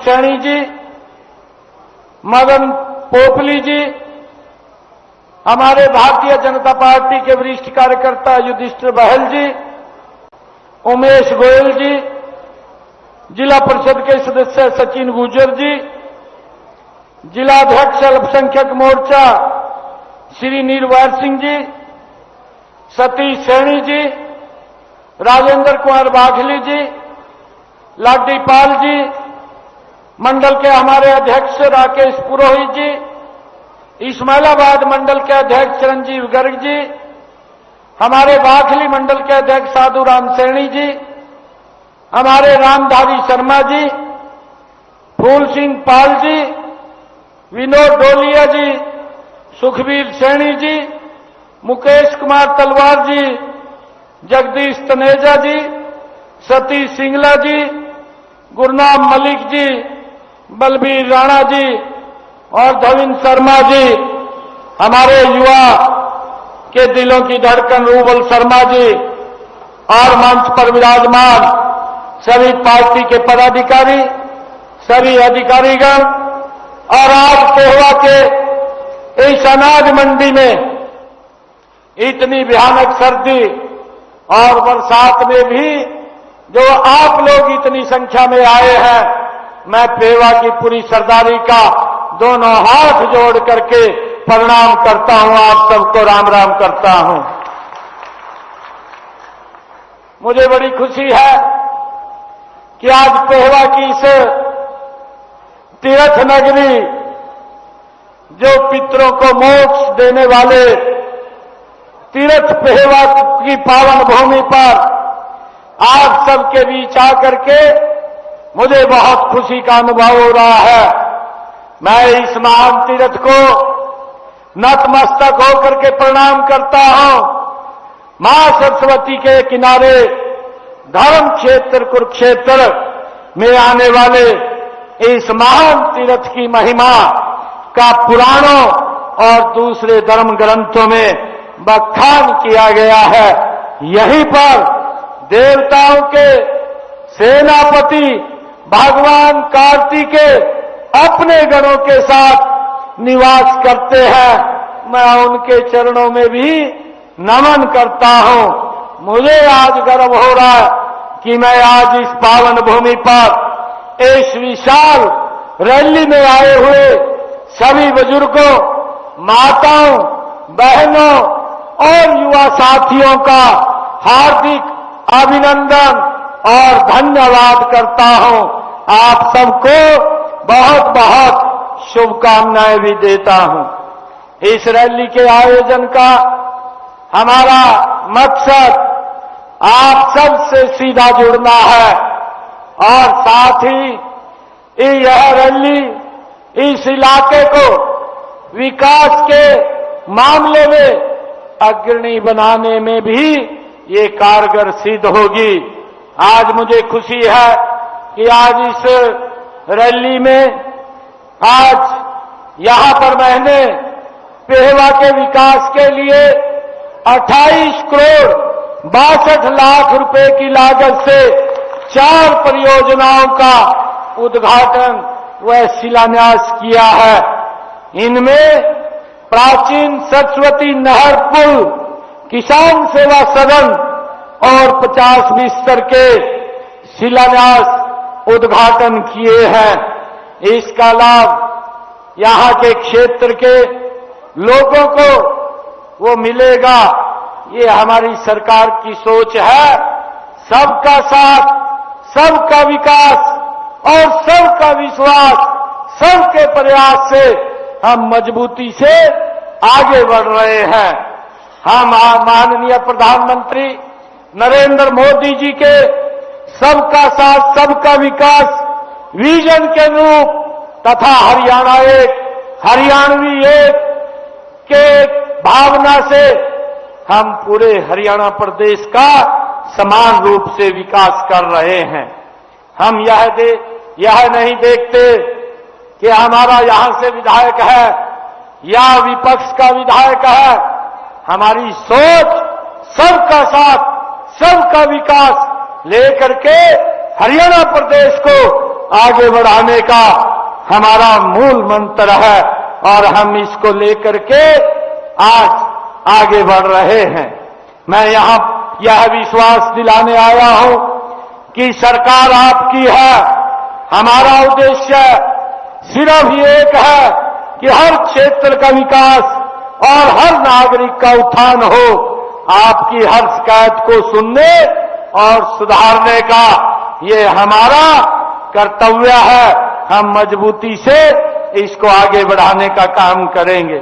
सैनी जी, मदन पोपली जी, हमारे भारतीय जनता पार्टी के वरिष्ठ कार्यकर्ता युधिष्ठिर बहल जी, उमेश गोयल जी, जिला परिषद के सदस्य सचिन गुर्जर जी, जिलाध्यक्ष अल्पसंख्यक मोर्चा श्री नीरवार सिंह जी, सतीश सैनी जी, राजेंद्र कुमार बाघली जी, लाडी पाल जी, मंडल के हमारे अध्यक्ष राकेश पुरोहित जी, इस्माइलाबाद मंडल के अध्यक्ष चिरंजीव गर्ग जी, हमारे बाघली मंडल के अध्यक्ष साधु राम सैनी जी, हमारे रामधारी शर्मा जी, फूल सिंह पाल जी, विनोद डोलिया जी, सुखबीर सैनी जी, मुकेश कुमार तलवार जी, जगदीश तनेजा जी, सतीश सिंगला जी, गुरनाम मलिक जी, बलबीर राणा जी और धविन शर्मा जी, हमारे युवा के दिलों की धड़कन रूबल शर्मा जी और मंच पर विराजमान सभी पार्टी के पदाधिकारी, सभी अधिकारीगण और आज पेहवा के इस अनाज मंडी में इतनी भयानक सर्दी और बरसात में भी जो आप लोग इतनी संख्या में आए हैं, मैं पेहवा की पूरी सरदारी का दोनों हाथ जोड़ करके प्रणाम करता हूं, आप सबको राम राम करता हूं। मुझे बड़ी खुशी है कि आज पेहवा की इस तीर्थ नगरी, जो पितरों को मोक्ष देने वाले तीर्थ पेहवा की पावन भूमि पर आप सबके बीच आकर के मुझे बहुत खुशी का अनुभव हो रहा है। मैं इस महान तीर्थ को नतमस्तक होकर के प्रणाम करता हूं। मां सरस्वती के किनारे धर्म क्षेत्र कुरुक्षेत्र में आने वाले इस महान तीर्थ की महिमा का पुराणों और दूसरे धर्म ग्रंथों में बखान किया गया है। यहीं पर देवताओं के सेनापति भगवान कार्तिकेय अपने गणों के साथ निवास करते हैं। मैं उनके चरणों में भी नमन करता हूं। मुझे आज गर्व हो रहा है कि मैं आज इस पावन भूमि पर इस विशाल रैली में आए हुए सभी बुजुर्गों, माताओं, बहनों और युवा साथियों का हार्दिक अभिनंदन और धन्यवाद करता हूं। आप सबको बहुत बहुत शुभकामनाएं भी देता हूं। इस रैली के आयोजन का हमारा मकसद आप सबसे सीधा जुड़ना है और साथ ही यह रैली इस इलाके को विकास के मामले में अग्रणी बनाने में भी ये कारगर सिद्ध होगी। आज मुझे खुशी है कि आज इस रैली में आज यहां पर मैंने पेहवा के विकास के लिए 28 करोड़ 62 लाख रुपए की लागत से 4 परियोजनाओं का उद्घाटन व शिलान्यास किया है। इनमें प्राचीन सरस्वती नहर पुल, किसान सेवा सदन और 50 बिस्तर के शिलान्यास उद्घाटन किए हैं। इसका लाभ यहां के क्षेत्र के लोगों को वो मिलेगा। ये हमारी सरकार की सोच है, सबका साथ, सबका विकास और सबका विश्वास, सबके प्रयास से हम मजबूती से आगे बढ़ रहे हैं। हम माननीय प्रधानमंत्री नरेंद्र मोदी जी के सबका साथ सबका विकास विजन के अनुरूप तथा हरियाणा एक, हरियाणवी एक के भावना से हम पूरे हरियाणा प्रदेश का समान रूप से विकास कर रहे हैं। हम यह नहीं देखते कि हमारा यहां से विधायक है या विपक्ष का विधायक है। हमारी सोच सबका साथ, सबका विकास लेकर के हरियाणा प्रदेश को आगे बढ़ाने का हमारा मूल मंत्र है और हम इसको लेकर के आज आगे बढ़ रहे हैं। मैं यहां यह विश्वास दिलाने आया हूं कि सरकार आपकी है। हमारा उद्देश्य सिर्फ एक है कि हर क्षेत्र का विकास और हर नागरिक का उत्थान हो। आपकी हर शिकायत को सुनने और सुधारने का ये हमारा कर्तव्य है। हम मजबूती से इसको आगे बढ़ाने का काम करेंगे।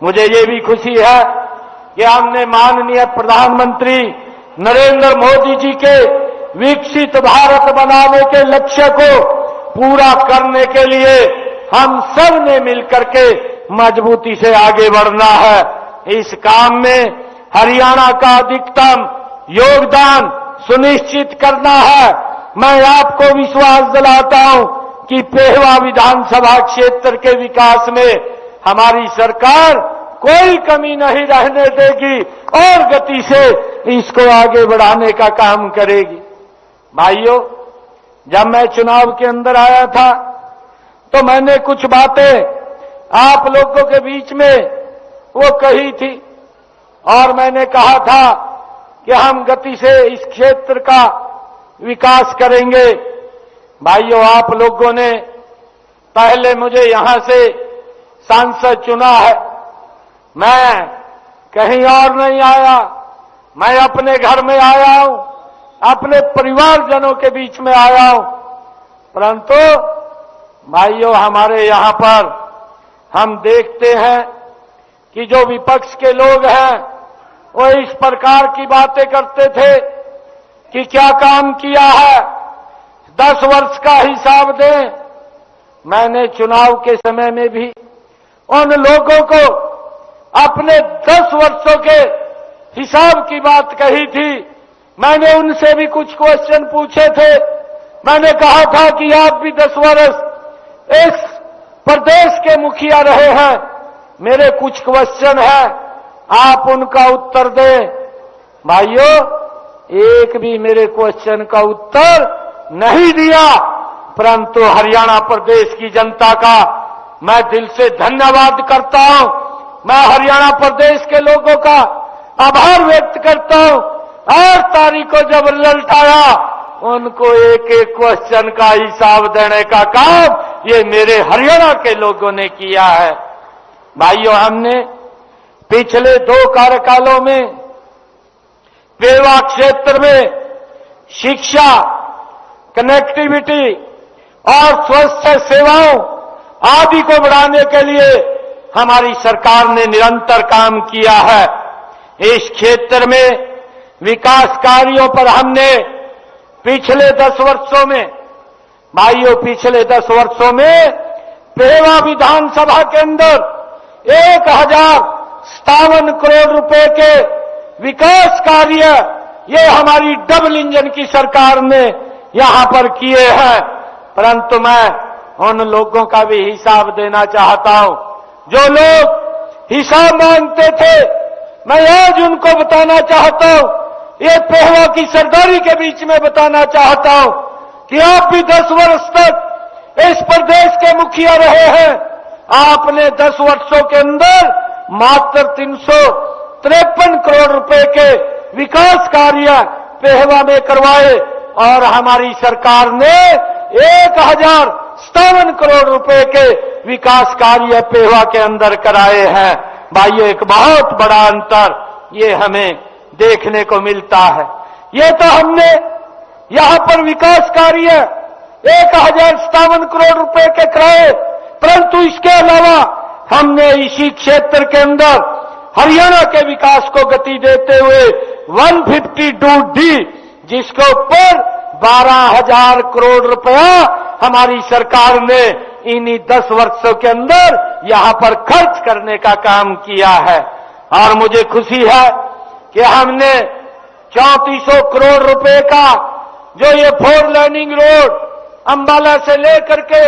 मुझे ये भी खुशी है कि हमने माननीय प्रधानमंत्री नरेंद्र मोदी जी के विकसित भारत बनाने के लक्ष्य को पूरा करने के लिए हम सब ने मिलकर के मजबूती से आगे बढ़ना है। इस काम में हरियाणा का अधिकतम योगदान सुनिश्चित करना है। मैं आपको विश्वास दिलाता हूं कि पेहवा विधानसभा क्षेत्र के विकास में हमारी सरकार कोई कमी नहीं रहने देगी और गति से इसको आगे बढ़ाने का काम करेगी। भाइयों, जब मैं चुनाव के अंदर आया था तो मैंने कुछ बातें आप लोगों के बीच में वो कही थी और मैंने कहा था कि हम गति से इस क्षेत्र का विकास करेंगे। भाइयों, आप लोगों ने पहले मुझे यहां से सांसद चुना है। मैं कहीं और नहीं आया, मैं अपने घर में आया हूं, अपने परिवारजनों के बीच में आया हूं। परंतु भाइयों, हमारे यहां पर हम देखते हैं कि जो विपक्ष के लोग हैं वो इस प्रकार की बातें करते थे कि क्या काम किया है, 10 वर्ष का हिसाब दें। मैंने चुनाव के समय में भी उन लोगों को अपने 10 वर्षों के हिसाब की बात कही थी। मैंने उनसे भी कुछ क्वेश्चन पूछे थे। मैंने कहा था कि आप भी 10 वर्ष इस प्रदेश के मुखिया रहे हैं, मेरे कुछ क्वेश्चन है, आप उनका उत्तर दें। भाइयों, एक भी मेरे क्वेश्चन का उत्तर नहीं दिया। परंतु हरियाणा प्रदेश की जनता का मैं दिल से धन्यवाद करता हूं। मैं हरियाणा प्रदेश के लोगों का आभार व्यक्त करता हूं। 8 तारीख को जब रिजल्ट आया, उनको एक एक क्वेश्चन का हिसाब देने का काम ये मेरे हरियाणा के लोगों ने किया है। भाइयों, हमने पिछले 2 कार्यकालों में पेहवा क्षेत्र में शिक्षा, कनेक्टिविटी और स्वास्थ्य सेवाओं आदि को बढ़ाने के लिए हमारी सरकार ने निरंतर काम किया है। इस क्षेत्र में विकास कार्यों पर हमने पिछले 10 वर्षों में, भाइयों, पिछले 10 वर्षों में पेहवा विधानसभा के अंदर 1057 करोड़ रुपए के विकास कार्य ये हमारी डबल इंजन की सरकार ने यहां पर किए हैं। परंतु मैं उन लोगों का भी हिसाब देना चाहता हूं जो लोग हिसाब मांगते थे। मैं आज उनको बताना चाहता हूं, ये पेहवा की सरदारी के बीच में बताना चाहता हूं कि आप भी 10 वर्ष तक इस प्रदेश के मुखिया रहे हैं। आपने 10 वर्षों के अंदर मात्र 353 करोड़ रुपए के विकास कार्य पेहवा में करवाए और हमारी सरकार ने 1057 करोड़ रुपए के विकास कार्य पेहवा के अंदर कराए हैं। भाइयों, एक बहुत बड़ा अंतर ये हमें देखने को मिलता है। ये तो हमने यहां पर विकास कार्य 1057 करोड़ रुपए के कराए, परंतु इसके अलावा हमने इसी क्षेत्र के अंदर हरियाणा के विकास को गति देते हुए 152D, जिसके ऊपर 12,000 करोड़ रुपया हमारी सरकार ने इन्हीं 10 वर्षों के अंदर यहां पर खर्च करने का काम किया है। और मुझे खुशी है कि हमने 3400 करोड़ रुपए का जो ये 4 लाइनिंग रोड अंबाला से लेकर के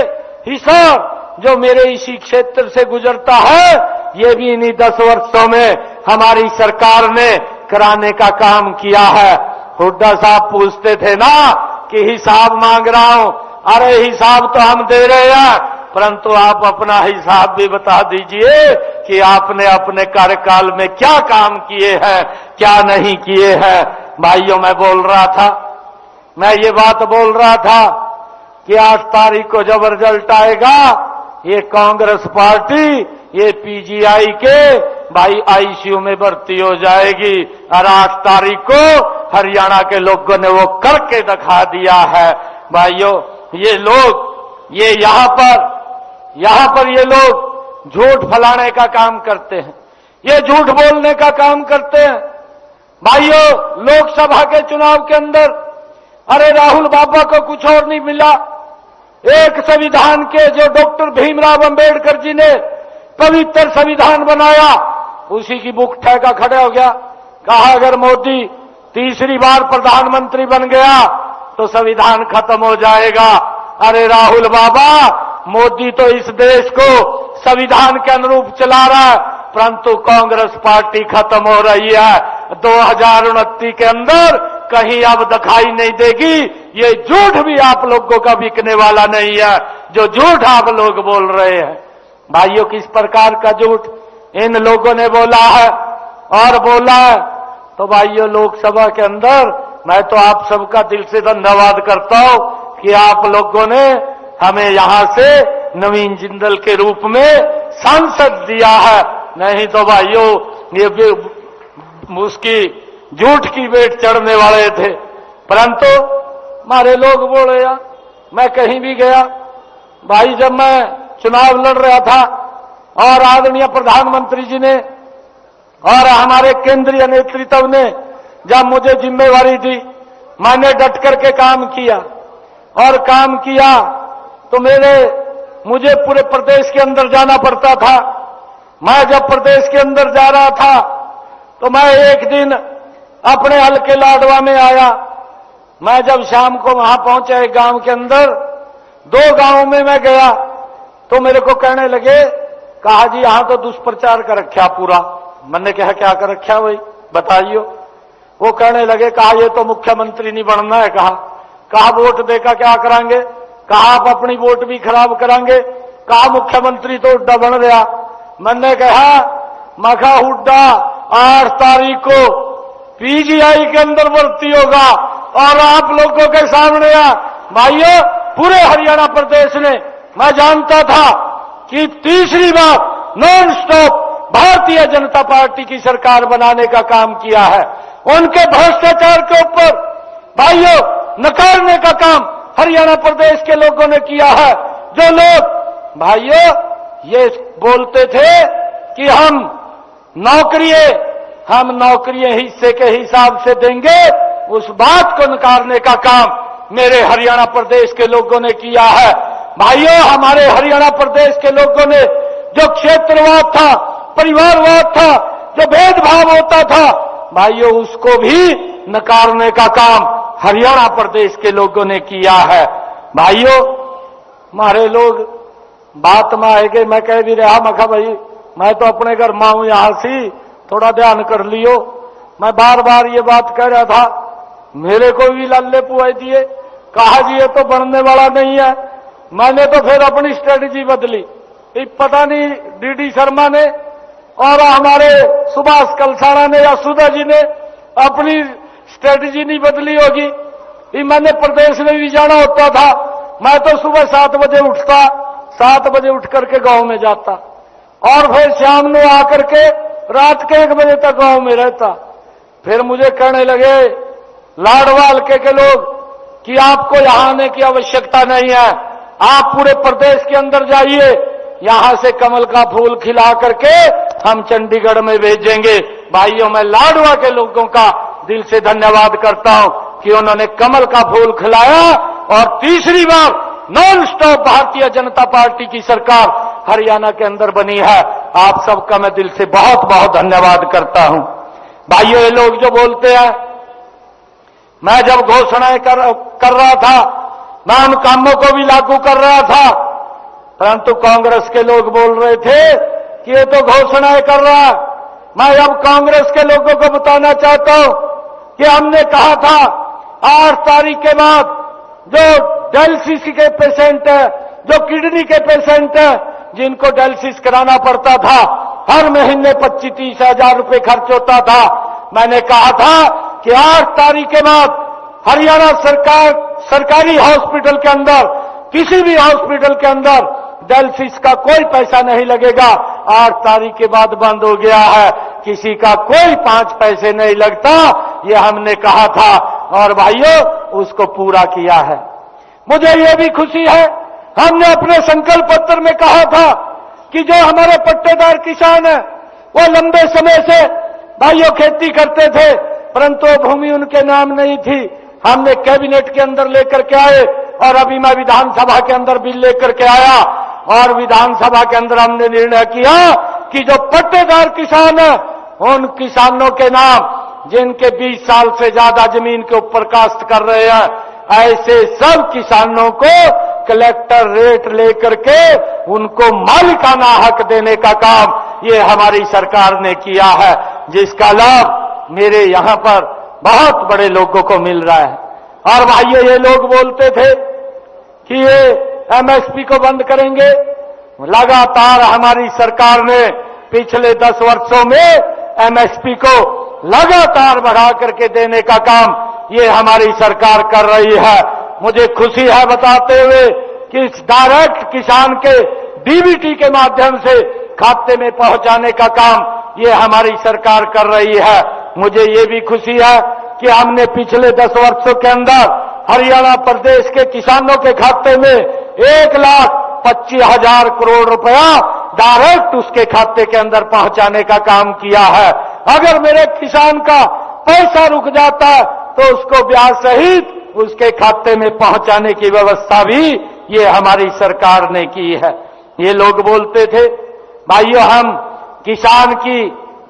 हिसार जो मेरे इसी क्षेत्र से गुजरता है, ये भी इन्हीं 10 वर्षों में हमारी सरकार ने कराने का काम किया है। हुड्डा साहब पूछते थे ना कि हिसाब मांग रहा हूं, अरे हिसाब तो हम दे रहे हैं, परंतु आप अपना हिसाब भी बता दीजिए कि आपने अपने कार्यकाल में क्या काम किए हैं, क्या नहीं किए हैं। भाइयों, मैं बोल रहा था, मैं ये बात बोल रहा था कि 8 तारीख को जब रिजल्ट आएगा, ये कांग्रेस पार्टी ये पीजीआई के भाई आईसीयू में भर्ती हो जाएगी। और 8 तारीख को हरियाणा के लोगों ने वो करके दिखा दिया है। भाइयों, ये लोग ये यहां पर ये लोग झूठ फैलाने का काम करते हैं, ये झूठ बोलने का काम करते हैं। भाइयों, लोकसभा के चुनाव के अंदर अरे राहुल बाबा को कुछ और नहीं मिला, एक संविधान के जो डॉक्टर भीमराव अंबेडकर जी ने पवित्र संविधान बनाया, उसी की बुक ठेका खड़ा हो गया। कहा अगर मोदी तीसरी बार प्रधानमंत्री बन गया तो संविधान खत्म हो जाएगा। अरे राहुल बाबा, मोदी तो इस देश को संविधान के अनुरूप चला रहा है, परंतु कांग्रेस पार्टी खत्म हो रही है। 2029 के अंदर कहीं अब दिखाई नहीं देगी। ये झूठ भी आप लोगों का बिकने वाला नहीं है, जो झूठ आप लोग बोल रहे हैं। भाइयों, किस प्रकार का झूठ इन लोगों ने बोला है और बोला है। तो भाइयों, लोकसभा के अंदर मैं तो आप सबका दिल से धन्यवाद करता हूं कि आप लोगों ने हमें यहां से नवीन जिंदल के रूप में सांसद दिया है। नहीं तो भाइयों, ये उसकी झूठ की वेट चढ़ने वाले थे। परंतु हमारे लोग बोले यार, मैं कहीं भी गया भाई, जब मैं चुनाव लड़ रहा था और आदरणीय प्रधानमंत्री जी ने और हमारे केंद्रीय नेतृत्व ने जब मुझे जिम्मेवारी दी, मैंने डट करके काम किया और काम किया तो मुझे पूरे प्रदेश के अंदर जाना पड़ता था। मैं जब प्रदेश के अंदर जा रहा था तो मैं एक दिन अपने हल्के लाडवा में आया। मैं जब शाम को वहां पहुंचा एक गांव के अंदर, 2 गांवों में मैं गया तो मेरे को कहने लगे, कहा जी यहां तो दुष्प्रचार कर रखा पूरा। मैंने कहा क्या कर रखा भाई, बताइए। वो कहने लगे, कहा ये तो मुख्यमंत्री नहीं बनना है। कहा वोट देकर क्या करांगे, कहा आप अपनी वोट भी खराब करांगे, कहा मुख्यमंत्री तो उड्डा बन रहा। मैंने कहा मखा हुड्डा 8 तारीख को पीजीआई के अंदर भर्ती होगा और आप लोगों के सामने भाइयों, पूरे हरियाणा प्रदेश ने, मैं जानता था कि तीसरी बार non stop Bharatiya Janata party की सरकार बनाने का काम किया है। उनके भ्रष्टाचार के ऊपर भाइयों नकारने का काम हरियाणा प्रदेश के लोगों ने किया है। जो लोग भाइयों ये बोलते थे कि हम नौकरियां हिस्से के हिसाब से देंगे, उस बात को नकारने का काम मेरे हरियाणा प्रदेश के लोगों ने किया है। भाइयों, हमारे हरियाणा प्रदेश के लोगों ने जो क्षेत्रवाद था, परिवारवाद था, जो भेदभाव होता था, भाइयों उसको भी नकारने का काम हरियाणा प्रदेश के लोगों ने किया है। भाइयों, हमारे लोग बात में आएंगे, मैं कह भी रहा मखा भाई, मैं तो अपने घर मां हूं, यहां से थोड़ा ध्यान कर लियो। मैं बार बार ये बात कह रहा था, मेरे को भी लल्ले पुआई दिए, कहा जी ये तो बनने वाला नहीं है। मैंने तो फिर अपनी स्ट्रेटजी बदली। पता नहीं डीडी शर्मा ने और हमारे सुभाष कलसाड़ा ने या सुधा जी ने अपनी स्ट्रेटजी नहीं बदली होगी। मैंने प्रदेश में भी जाना होता था, मैं तो सुबह 7 बजे उठता, 7 बजे उठ करके गांव में जाता और फिर शाम को आकर के रात के 1 बजे तक गांव में रहता। फिर मुझे कहने लगे लाडवा हल्के के लोग कि आपको यहां आने की आवश्यकता नहीं है, आप पूरे प्रदेश के अंदर जाइए, यहां से कमल का फूल खिला करके हम चंडीगढ़ में भेजेंगे। भाइयों, मैं लाडवा के लोगों का दिल से धन्यवाद करता हूं कि उन्होंने कमल का फूल खिलाया और तीसरी बार non stop Bharatiya Janata party की सरकार हरियाणा के अंदर बनी है। आप सबका मैं दिल से बहुत बहुत धन्यवाद करता हूं। भाइयों, ये लोग जो बोलते हैं, मैं जब घोषणाएं कर रहा था, मैं उन कामों को भी लागू कर रहा था, परंतु कांग्रेस के लोग बोल रहे थे कि ये तो घोषणाएं कर रहा है। मैं अब कांग्रेस के लोगों को बताना चाहता हूं कि हमने कहा था 8 तारीख के बाद जो डायलिसिस के पेशेंट है, जो किडनी के पेशेंट है, जिनको डायलिसिस कराना पड़ता था, हर महीने 25-30 हजार रुपए खर्च होता था। मैंने कहा था कि 8 तारीख के बाद हरियाणा सरकार सरकारी हॉस्पिटल के अंदर, किसी भी हॉस्पिटल के अंदर डायलिसिस का कोई पैसा नहीं लगेगा। 8 तारीख के बाद बंद हो गया है, किसी का कोई 5 पैसे नहीं लगता, ये हमने कहा था और भाइयों उसको पूरा किया है। मुझे ये भी खुशी है, हमने अपने संकल्प पत्र में कहा था कि जो हमारे पट्टेदार किसान हैं वो लंबे समय से भाइयों खेती करते थे, परंतु भूमि उनके नाम नहीं थी। हमने कैबिनेट के अंदर लेकर के आए और अभी मैं विधानसभा के अंदर बिल लेकर के आया और विधानसभा के अंदर हमने निर्णय किया कि जो पट्टेदार किसान हैं उन किसानों के नाम, जिनके 20 साल से ज्यादा जमीन के ऊपर काश्त कर रहे हैं, ऐसे सब किसानों को कलेक्टर रेट लेकर के उनको मालिकाना हक देने का काम ये हमारी सरकार ने किया है, जिसका लाभ मेरे यहां पर बहुत बड़े लोगों को मिल रहा है। और भाइयों ये लोग बोलते थे कि ये एमएसपी को बंद करेंगे। लगातार हमारी सरकार ने पिछले 10 वर्षों में एमएसपी को लगातार बढ़ा करके देने का काम ये हमारी सरकार कर रही है। मुझे खुशी है बताते हुए कि डायरेक्ट किसान के डीबीटी के माध्यम से खाते में पहुंचाने का काम ये हमारी सरकार कर रही है। मुझे ये भी खुशी है कि हमने पिछले 10 वर्षों के अंदर हरियाणा प्रदेश के किसानों के खाते में 1,25,000 करोड़ रुपया डायरेक्ट उसके खाते के अंदर पहुंचाने का काम किया है। अगर मेरे किसान का पैसा रुक जाता है तो उसको ब्याज सहित उसके खाते में पहुंचाने की व्यवस्था भी ये हमारी सरकार ने की है। ये लोग बोलते थे भाइयों हम किसान की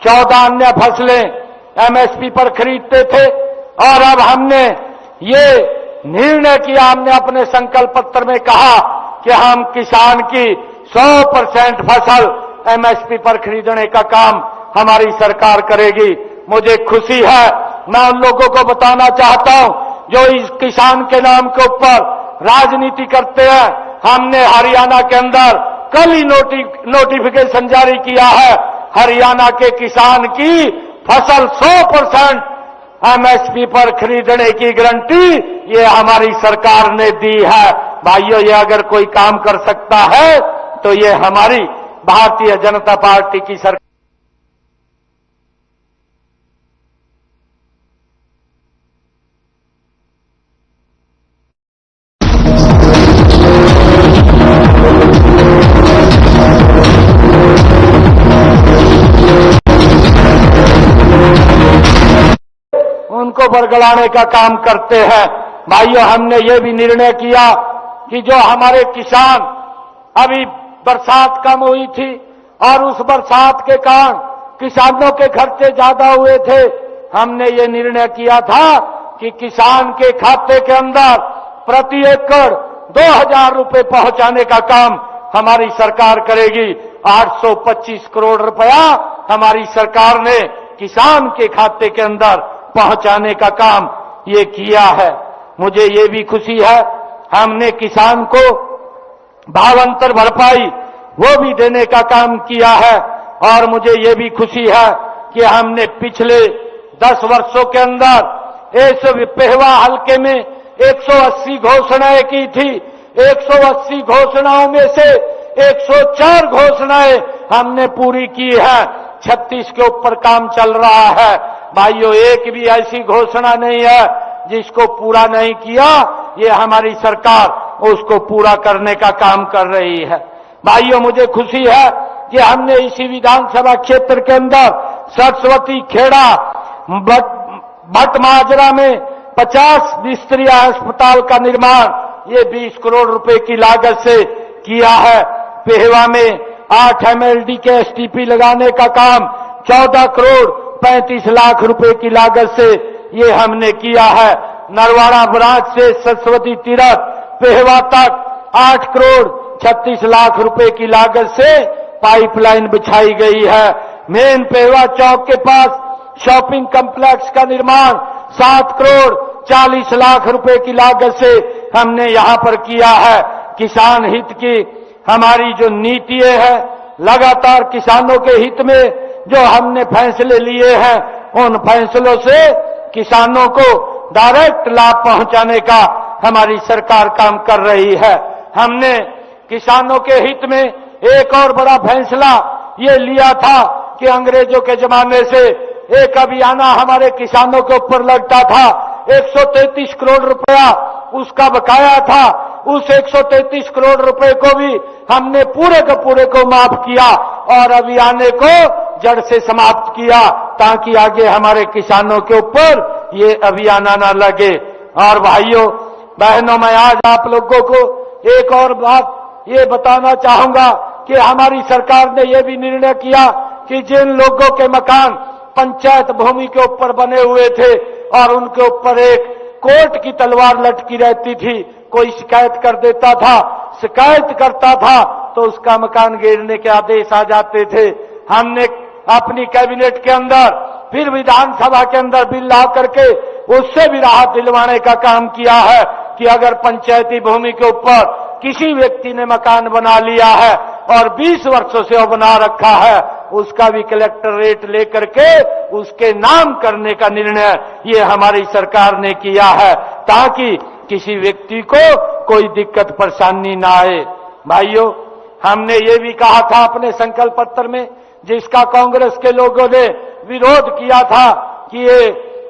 14 अन्य फसलें एमएसपी पर खरीदते थे और अब हमने ये निर्णय किया, हमने अपने संकल्प पत्र में कहा कि हम किसान की 100% फसल एमएसपी पर खरीदने का काम हमारी सरकार करेगी। मुझे खुशी है, मैं उन लोगों को बताना चाहता हूं जो इस किसान के नाम के ऊपर राजनीति करते हैं। हमने हरियाणा के अंदर कल ही नोटिफिकेशन जारी किया है, हरियाणा के किसान की फसल 100% एमएसपी पर खरीदने की गारंटी ये हमारी सरकार ने दी है। भाइयों ये अगर कोई काम कर सकता है तो ये हमारी भारतीय जनता पार्टी की सरकार। उनको बरगलाने का काम करते हैं। भाइयों हमने ये भी निर्णय किया कि जो हमारे किसान, अभी बरसात कम हुई थी और उस बरसात के कारण किसानों के खर्चे ज्यादा हुए थे, हमने ये निर्णय किया था कि किसान के खाते के अंदर प्रति एकड़ 2,000 रुपए पहुंचाने का काम हमारी सरकार करेगी। 825 करोड़ रुपया हमारी सरकार ने किसान के खाते के अंदर पहुंचाने का काम ये किया है। मुझे ये भी खुशी है, हमने किसान को भावांतर भरपाई वो भी देने का काम किया है। और मुझे ये भी खुशी है कि हमने पिछले 10 वर्षों के अंदर इस पेहवा हल्के में 180 घोषणाएं की थी। 180 घोषणाओं में से 104 घोषणाएं हमने पूरी की है। 36 के ऊपर काम चल रहा है। भाइयों एक भी ऐसी घोषणा नहीं है जिसको पूरा नहीं किया, ये हमारी सरकार उसको पूरा करने का काम कर रही है। भाइयों मुझे खुशी है कि हमने इसी विधानसभा क्षेत्र के अंदर सरस्वती खेड़ा भटमाजरा में 50 बिस्तरिया अस्पताल का निर्माण ये 20 करोड़ रुपए की लागत से किया है। पेहवा में 8 MLD के STP लगाने का काम 14 करोड़ 35 लाख रुपए की लागत से ये हमने किया है। नरवाड़ा ब्रांच से सरस्वती तीरथ पेहवा तक 8 करोड़ 36 लाख रुपए की लागत से पाइपलाइन बिछाई गई है। मेन पेहवा चौक के पास शॉपिंग कॉम्प्लेक्स का निर्माण 7 करोड़ 40 लाख रुपए की लागत से हमने यहाँ पर किया है। किसान हित की हमारी जो नीतियां हैं, लगातार किसानों के हित में जो हमने फैसले लिए हैं, उन फैसलों से किसानों को डायरेक्ट लाभ पहुंचाने का हमारी सरकार काम कर रही है। हमने किसानों के हित में एक और बड़ा फैसला ये लिया था कि अंग्रेजों के जमाने से एक अभियाना हमारे किसानों के ऊपर लगता था। 133 करोड़ रुपया उसका बकाया था। उस 133 करोड़ रुपए को भी हमने पूरे के पूरे को माफ किया और अभियाने को जड़ से समाप्त किया, ताकि आगे हमारे किसानों के ऊपर ये अभियाना न लगे। और भाइयों बहनों, मैं आज आप लोगों को एक और बात ये बताना चाहूंगा कि हमारी सरकार ने यह भी निर्णय किया कि जिन लोगों के मकान पंचायत भूमि के ऊपर बने हुए थे और उनके ऊपर एक कोर्ट की तलवार लटकी रहती थी, कोई शिकायत कर देता था, शिकायत करता था तो उसका मकान गिरने के आदेश आ जाते थे। हमने अपनी कैबिनेट के अंदर फिर विधानसभा के अंदर बिल ला करके उससे भी राहत दिलवाने का काम किया है कि अगर पंचायती भूमि के ऊपर किसी व्यक्ति ने मकान बना लिया है और 20 वर्षों से वो बना रखा है, उसका भी कलेक्टर रेट लेकर के उसके नाम करने का निर्णय ये हमारी सरकार ने किया है, ताकि किसी व्यक्ति को कोई दिक्कत परेशानी ना आए। भाइयों, हमने ये भी कहा था अपने संकल्प पत्र में, जिसका कांग्रेस के लोगों ने विरोध किया था कि ये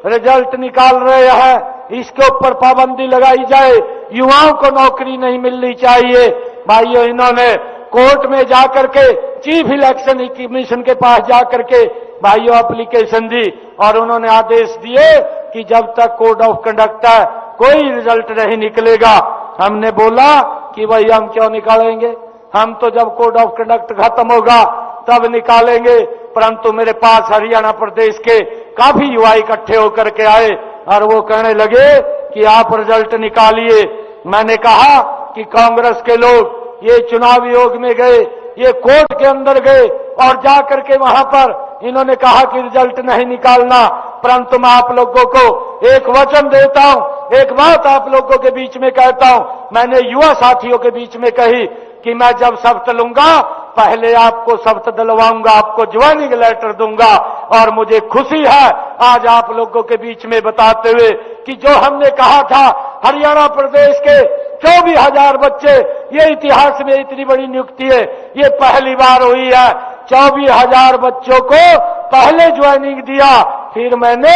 रिजल्ट निकाल रहे हैं, इसके ऊपर पाबंदी लगाई जाए, युवाओं को नौकरी नहीं मिलनी चाहिए। भाइयों, इन्होंने कोर्ट में जाकर के चीफ इलेक्शन कमीशन के पास जाकर के भाइयों एप्लीकेशन दी और उन्होंने आदेश दिए कि जब तक कोड ऑफ कंडक्ट है कोई रिजल्ट नहीं निकलेगा। हमने बोला कि भाई हम क्यों निकालेंगे, हम तो जब कोड ऑफ कंडक्ट खत्म होगा तब निकालेंगे। परंतु मेरे पास हरियाणा प्रदेश के काफी युवा इकट्ठे होकर के आए और वो कहने लगे कि आप रिजल्ट निकालिए। मैंने कहा कि कांग्रेस के लोग ये चुनाव योग में गए, ये कोर्ट के अंदर गए और जाकर के वहां पर इन्होंने कहा कि रिजल्ट नहीं निकालना। परंतु मैं आप लोगों को एक वचन देता हूं, एक बात आप लोगों के बीच में कहता हूं, मैंने युवा साथियों के बीच में कही कि मैं जब शपथ लूंगा पहले आपको शपथ दिलवाऊंगा, आपको ज्वाइनिंग लेटर दूंगा। और मुझे खुशी है आज आप लोगों के बीच में बताते हुए कि जो हमने कहा था हरियाणा प्रदेश के 24,000 बच्चे, ये इतिहास में इतनी बड़ी नियुक्ति है, ये पहली बार हुई है। 24,000 बच्चों को पहले ज्वाइनिंग दिया, फिर मैंने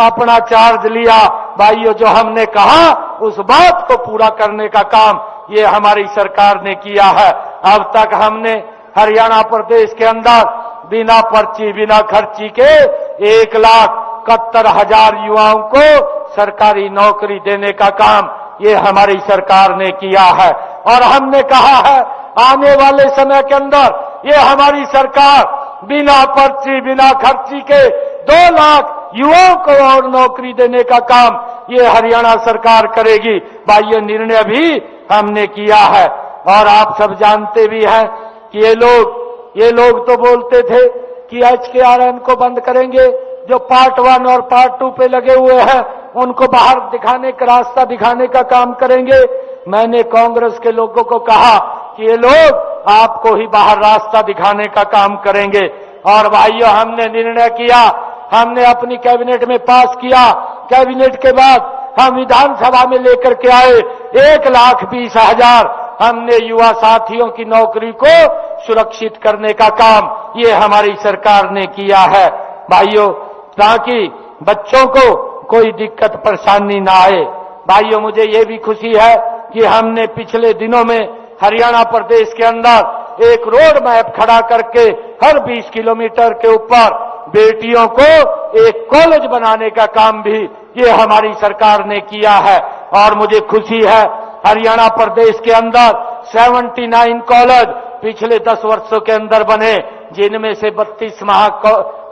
अपना चार्ज लिया। भाइयों, जो हमने कहा उस बात को पूरा करने का काम ये हमारी सरकार ने किया है। अब तक हमने हरियाणा प्रदेश के अंदर बिना पर्ची बिना खर्ची के 1,71,000 युवाओं को सरकारी नौकरी देने का काम ये हमारी सरकार ने किया है। और हमने कहा है आने वाले समय के अंदर ये हमारी सरकार बिना पर्ची बिना खर्ची के 2 लाख युवाओं को और नौकरी देने का काम ये हरियाणा सरकार करेगी। भाइयों, निर्णय भी हमने किया है। और आप सब जानते भी हैं कि ये लोग तो बोलते थे कि HKRN को बंद करेंगे, जो पार्ट 1 और पार्ट 2 पे लगे हुए हैं उनको बाहर दिखाने का रास्ता दिखाने का काम करेंगे। मैंने कांग्रेस के लोगों को कहा कि ये लोग आपको ही बाहर रास्ता दिखाने का काम करेंगे। और भाइयों, हमने निर्णय किया, हमने अपनी कैबिनेट में पास किया, कैबिनेट के बाद हम विधानसभा में लेकर के आए 1,20,000 हमने युवा साथियों की नौकरी को सुरक्षित करने का काम ये हमारी सरकार ने किया है। भाइयों, ताकि बच्चों को कोई दिक्कत परेशानी ना आए। भाइयों, मुझे ये भी खुशी है कि हमने पिछले दिनों में हरियाणा प्रदेश के अंदर एक रोड मैप खड़ा करके हर 20 किलोमीटर के ऊपर बेटियों को एक कॉलेज बनाने का काम भी ये हमारी सरकार ने किया है। और मुझे खुशी है हरियाणा प्रदेश के अंदर 79 कॉलेज पिछले 10 वर्षों के अंदर बने, जिनमें से 32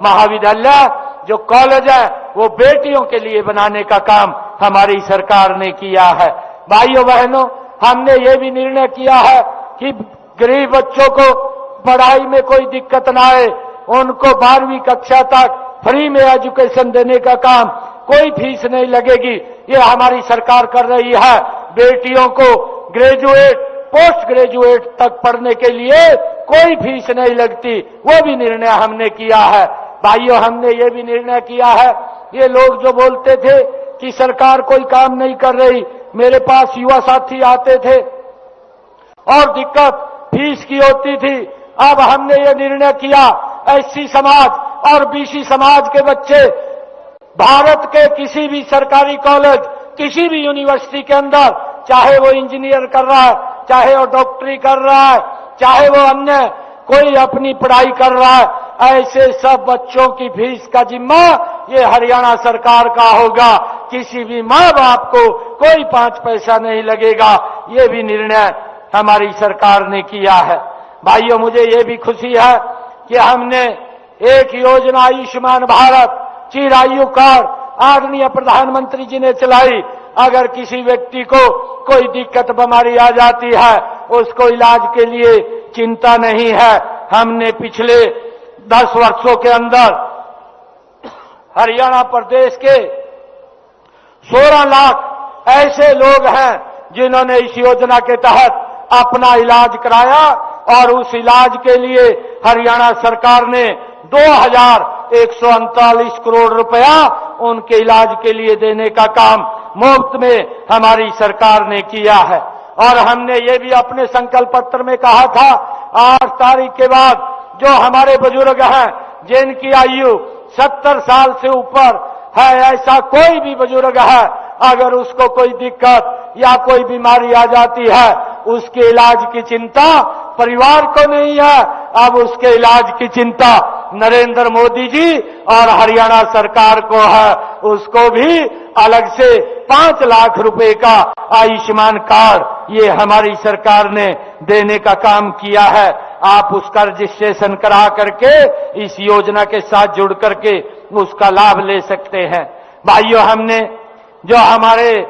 महाविद्यालय जो कॉलेज है वो बेटियों के लिए बनाने का काम हमारी सरकार ने किया है। भाइयों बहनों, हमने ये भी निर्णय किया है कि गरीब बच्चों को पढ़ाई में कोई दिक्कत ना आए, उनको 12वीं कक्षा तक फ्री में एजुकेशन देने का काम, कोई फीस नहीं लगेगी, ये हमारी सरकार कर रही है। बेटियों को ग्रेजुएट पोस्ट ग्रेजुएट तक पढ़ने के लिए कोई फीस नहीं लगती, वो भी निर्णय हमने किया है। भाइयों, हमने ये भी निर्णय किया है, ये लोग जो बोलते थे कि सरकार कोई काम नहीं कर रही, मेरे पास युवा साथी आते थे और दिक्कत फीस की होती थी। अब हमने ये निर्णय किया, एससी समाज और बीसी समाज के बच्चे भारत के किसी भी सरकारी कॉलेज, किसी भी यूनिवर्सिटी के अंदर, चाहे वो इंजीनियर कर रहा है, चाहे वो डॉक्टरी कर रहा है, चाहे वो अन्य कोई अपनी पढ़ाई कर रहा है, ऐसे सब बच्चों की फीस का जिम्मा ये हरियाणा सरकार का होगा। किसी भी माँ बाप को कोई 5 पैसा नहीं लगेगा। ये भी निर्णय हमारी सरकार ने किया है। भाइयों, मुझे ये भी खुशी है कि हमने एक योजना आयुष्मान भारत चिरायु कार्ड आदरणीय प्रधानमंत्री जी ने चलाई। अगर किसी व्यक्ति को कोई दिक्कत बीमारी आ जाती है, उसको इलाज के लिए चिंता नहीं है। हमने पिछले 10 वर्षों के अंदर हरियाणा प्रदेश के 16 लाख ऐसे लोग हैं जिन्होंने इस योजना के तहत अपना इलाज कराया और उस इलाज के लिए हरियाणा सरकार ने 2139 करोड़ रुपया उनके इलाज के लिए देने का काम मुफ्त में हमारी सरकार ने किया है। और हमने ये भी अपने संकल्प पत्र में कहा था, 8 तारीख के बाद जो हमारे बुजुर्ग हैं जिनकी आयु 70 साल से ऊपर है, ऐसा कोई भी बुजुर्ग है, अगर उसको कोई दिक्कत या कोई बीमारी आ जाती है, उसके इलाज की चिंता परिवार को नहीं है, अब उसके इलाज की चिंता नरेंद्र मोदी जी और हरियाणा सरकार को है। उसको भी अलग से 5 लाख रुपए का आयुष्मान कार्ड ये हमारी सरकार ने देने का काम किया है। आप उसका रजिस्ट्रेशन करा करके इस योजना के साथ जुड़ करके उसका लाभ ले सकते हैं। भाइयों, हमने जो हमारे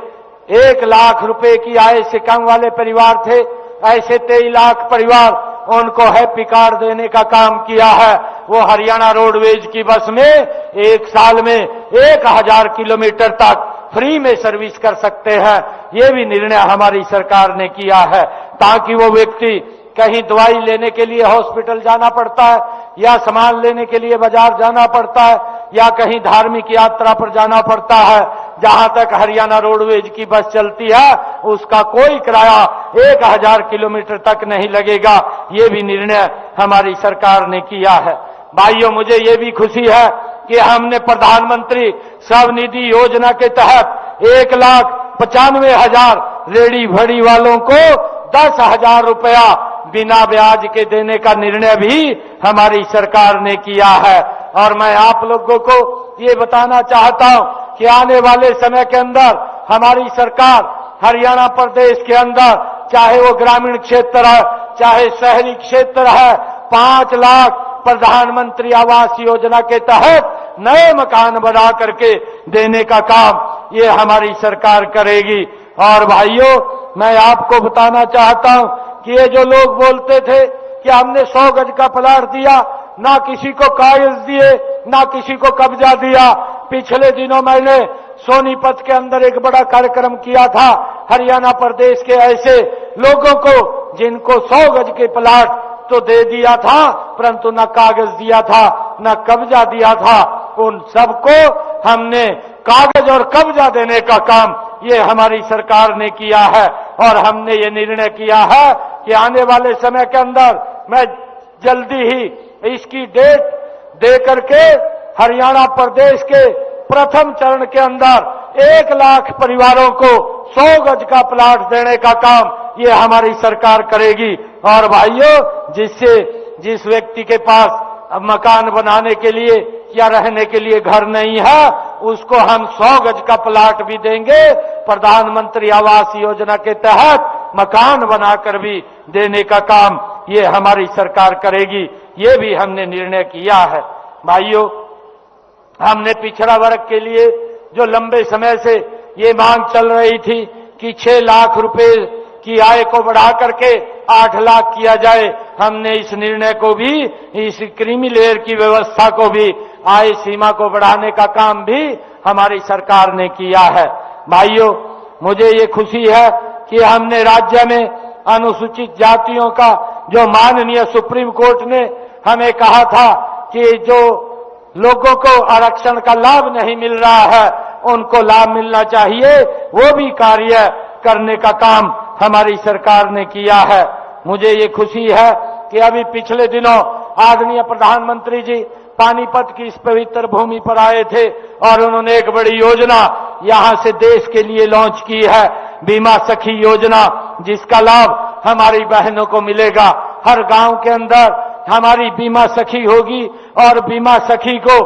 1 लाख रुपए की आय से कम वाले परिवार थे, ऐसे 23 लाख परिवार, उनको हैप्पी कार्ड देने का काम किया है। वो हरियाणा रोडवेज की बस में 1 साल में 1000 किलोमीटर तक फ्री में सर्विस कर सकते हैं। ये भी निर्णय हमारी सरकार ने किया है, ताकि वो व्यक्ति कहीं दवाई लेने के लिए हॉस्पिटल जाना पड़ता है, या सामान लेने के लिए बाजार जाना पड़ता है, या कहीं धार्मिक यात्रा पर जाना पड़ता है, जहां तक हरियाणा रोडवेज की बस चलती है उसका कोई किराया 1000 किलोमीटर तक नहीं लगेगा। ये भी निर्णय हमारी सरकार ने किया है। भाइयों, मुझे ये भी खुशी है कि हमने प्रधानमंत्री स्वनिधि योजना के तहत 1,95,000 रेडी भड़ी वालों को 10,000 रुपया बिना ब्याज के देने का निर्णय भी हमारी सरकार ने किया है। और मैं आप लोगों को ये बताना चाहता हूं कि आने वाले समय के अंदर हमारी सरकार हरियाणा प्रदेश के अंदर, चाहे वो ग्रामीण क्षेत्र है चाहे शहरी क्षेत्र है, 5 लाख प्रधानमंत्री आवास योजना के तहत नए मकान बना करके देने का काम ये हमारी सरकार करेगी। और भाइयों, मैं आपको बताना चाहता हूं कि ये जो लोग बोलते थे कि हमने 100 गज का प्लाट दिया, ना किसी को कागज दिए, ना किसी को कब्जा दिया। पिछले दिनों मैंने सोनीपत के अंदर एक बड़ा कार्यक्रम किया था हरियाणा प्रदेश के ऐसे लोगों को जिनको 100 गज के प्लाट तो दे दिया था, परंतु न कागज दिया था, न कब्जा दिया था। उन सबको हमने कागज और कब्जा देने का काम ये हमारी सरकार ने किया है। और हमने ये निर्णय किया है कि आने वाले समय के अंदर मैं जल्दी ही इसकी डेट दे करके हरियाणा प्रदेश के प्रथम चरण के अंदर 1 लाख परिवारों को 100 गज का प्लाट देने का काम ये हमारी सरकार करेगी। और भाइयों, जिस व्यक्ति के पास मकान बनाने के लिए या रहने के लिए घर नहीं है, उसको हम 100 गज का प्लाट भी देंगे। प्रधानमंत्री आवास योजना के तहत मकान बनाकर भी देने का काम ये हमारी सरकार करेगी। ये भी हमने निर्णय किया है। भाइयों, हमने पिछड़ा वर्ग के लिए जो लंबे समय से ये मांग चल रही थी कि 6 लाख रुपए की आय को बढ़ा करके 8 लाख किया जाए, हमने इस निर्णय को भी, इस क्रीमी लेयर की व्यवस्था को भी, आय सीमा को बढ़ाने का काम भी हमारी सरकार ने किया है। भाइयों, मुझे ये खुशी है कि हमने राज्य में अनुसूचित जातियों का जो माननीय सुप्रीम कोर्ट ने हमें कहा था कि जो लोगों को आरक्षण का लाभ नहीं मिल रहा है उनको लाभ मिलना चाहिए, वो भी कार्य करने का काम हमारी सरकार ने किया है। मुझे ये खुशी है कि अभी पिछले दिनों आदरणीय प्रधानमंत्री जी पानीपत की इस पवित्र भूमि पर आए थे और उन्होंने एक बड़ी योजना यहां से देश के लिए लॉन्च की है, बीमा सखी योजना, जिसका लाभ हमारी बहनों को मिलेगा। हर गांव के अंदर हमारी बीमा सखी होगी और बीमा सखी को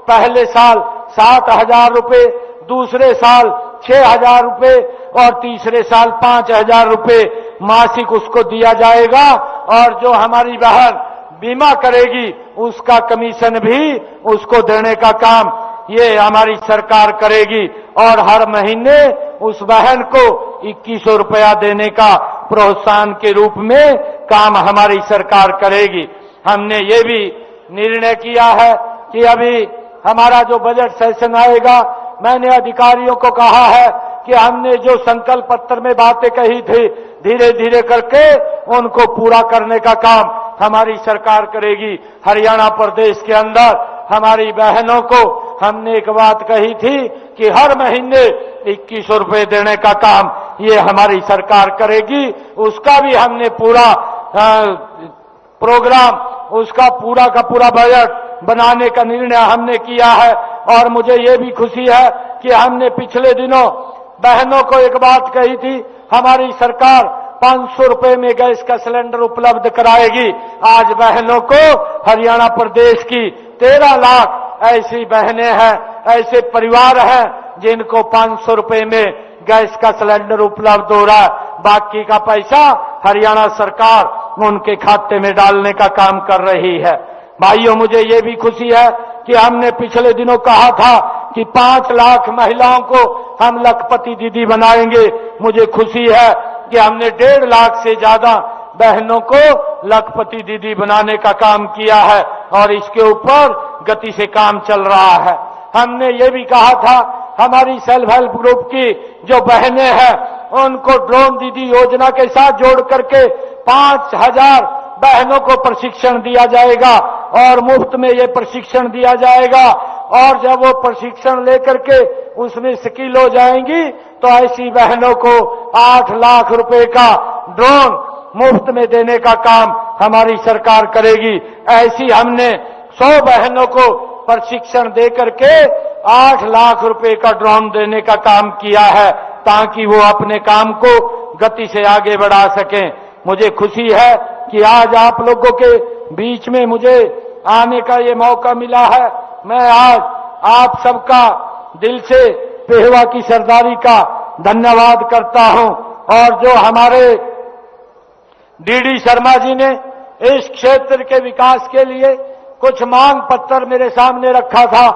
पहले साल 7,000 रुपए, दूसरे साल 6,000 रुपए और तीसरे साल 5,000 रुपए मासिक उसको दिया जाएगा और जो हमारी बहन बीमा करेगी उसका कमीशन भी उसको देने का काम ये हमारी सरकार करेगी और हर महीने उस बहन को 2100 रुपया देने का प्रोत्साहन के रूप में काम हमारी सरकार करेगी। हमने ये भी निर्णय किया है कि अभी हमारा जो बजट सेशन आएगा, मैंने अधिकारियों को कहा है कि हमने जो संकल्प पत्र में बातें कही थी धीरे धीरे करके उनको पूरा करने का काम हमारी सरकार करेगी। हरियाणा प्रदेश के अंदर हमारी बहनों को हमने एक बात कही थी कि हर महीने 2100 रुपए देने का काम ये हमारी सरकार करेगी। उसका भी हमने पूरा प्रोग्राम, उसका पूरा का पूरा बजट बनाने का निर्णय हमने किया है। और मुझे ये भी खुशी है कि हमने पिछले दिनों बहनों को एक बात कही थी, हमारी सरकार 500 रुपए में गैस का सिलेंडर उपलब्ध कराएगी। आज बहनों को हरियाणा प्रदेश की 13 लाख ऐसी बहनें हैं, ऐसे परिवार हैं जिनको 500 रुपए में गैस का सिलेंडर उपलब्ध हो रहा है। बाकी का पैसा हरियाणा सरकार उनके खाते में डालने का काम कर रही है। भाइयों, मुझे ये भी खुशी है कि हमने पिछले दिनों कहा था कि 5 लाख महिलाओं को हम लखपति दीदी बनाएंगे। मुझे खुशी है कि हमने 1.5 लाख से ज्यादा बहनों को लखपति दीदी बनाने का काम किया है और इसके ऊपर गति से काम चल रहा है। हमने ये भी कहा था हमारी सेल्फ हेल्प ग्रुप की जो बहनें हैं उनको ड्रोन दीदी योजना के साथ जोड़ करके 5,000 बहनों को प्रशिक्षण दिया जाएगा और मुफ्त में ये प्रशिक्षण दिया जाएगा। और जब वो प्रशिक्षण लेकर के उसमें स्किल हो जाएंगी तो ऐसी बहनों को 8 लाख रुपए का ड्रोन मुफ्त में देने का काम हमारी सरकार करेगी। ऐसी हमने 100 बहनों को प्रशिक्षण दे करके 8 लाख रुपए का ड्रोन देने का काम किया है ताकि वो अपने काम को गति से आगे बढ़ा सकें। मुझे खुशी है कि आज आप लोगों के बीच में मुझे आने का ये मौका मिला है। मैं आज आप सबका दिल से पेहवा की सरदारी का धन्यवाद करता हूं। और जो हमारे डीडी शर्मा जी ने इस क्षेत्र के विकास के लिए कुछ मांग पत्र मेरे सामने रखा था।